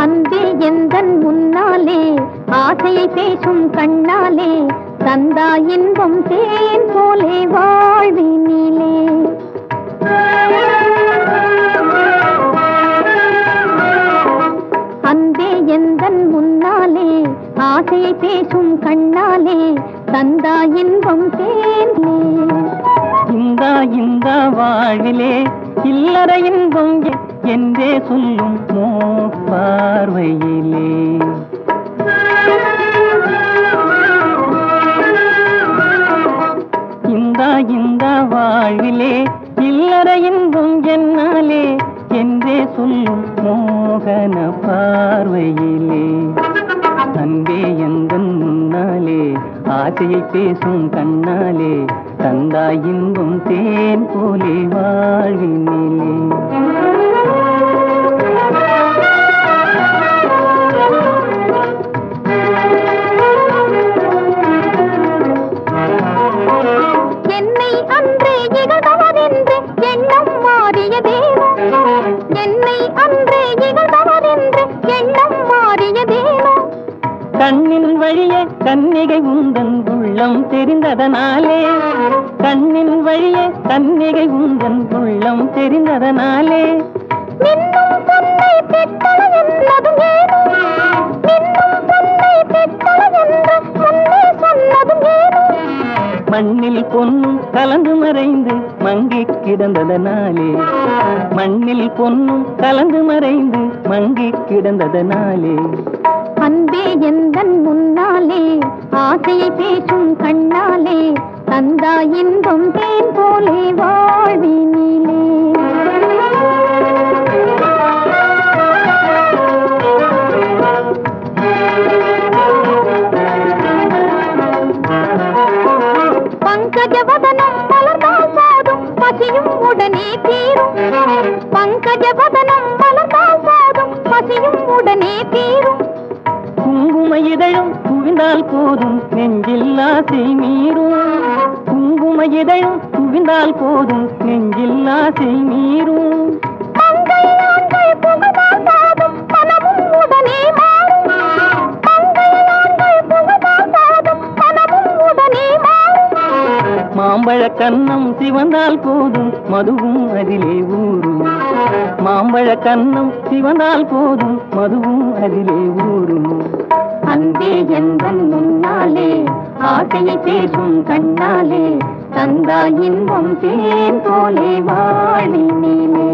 அன்பே எந்தன் முன்னாலே ஆசையை பேசும் கண்ணாலே தந்தா இன்பம் தேன் போலே வாழ்வினிலே. அன்பே எந்தன் முன்னாலே ஆசையை பேசும் கண்ணாலே தந்தா இன்பம் தேனே. இந்த வாழ்விலே இல்லற இன்பம் என்றே சொல்லும் பார்வையிலே. இந்த வாழ்விலே இல்லற இன்பம் என்னாலே என்றே சொல்லும் மோகன பார்வையிலே. அன்பே எந்தன் முன்னாலே ஆசையை பேசும் கண்ணாலே தந்தாய் இன்பம் தேன் போலே வாழ்வினிலே. என்னை அன்றே இகழ்பவரென்று எண்ணம் மாறியதேனோ, என்னை அன்றே இகழ்பவரென்று எண்ணம் மாறியதேனோ. கண்ணின் வழியே கன்னிகை உந்தன் உள்ளம் தெரிந்ததனாலே, கண்ணின் வழியே கன்னிகை உந்தன் உள்ளம் தெரிந்ததனாலே. நின்னும் பொன்னை பெற்றள என்னதும் ஏனோ, நின்னும் பொன்னை பெற்றள என்று முன்னே சொன்னதும் ஏனோ. மண்ணில் பொன்னும் கலந்து மறைந்து மங்கி கிடந்ததனாலே, மண்ணில் பொன்னும் கலந்து மறைந்து மங்கி கிடந்ததனாலே. அன்பே எந்தன் முன்னாலே ஆசையை பேசும் கண்ணாலே தந்தா இன்பம் தேன் போலே வாழ்வினிலே. பங்கஜவதனம் மலர்ந்தால் போதும் பசியும் உடனே தீரும், பங்கஜவதனம் மலர்ந்தால் போதும் பசியும் உடனே தீரும். குங்கும இதழும் குவிந்தால் போதும் நெஞ்சில் ஆசை மீறும், குங்கும இதழும் குவிந்தால் போதும் நெஞ்சில் ஆசை மீறும். மங்கை ஆண்கள் புகழால் போதும் மனமும் உடனே மாறும், மங்கை ஆண்கள் புகழால் போதும் மனமும் உடனே மாறும். மாம்பழ கன்னம் சிவந்தால் போதும் மதுவும் அதிலே ஊறும், மாம்பழ கன்னம் சிவந்தால் போதும் மதுவும் அதிலே ஊறும். அன்பே எந்தன் முன்னாலே ஆசையை பேசும் கண்ணாலே தந்தா இன்பம் தேன் போலே வாழினிலே.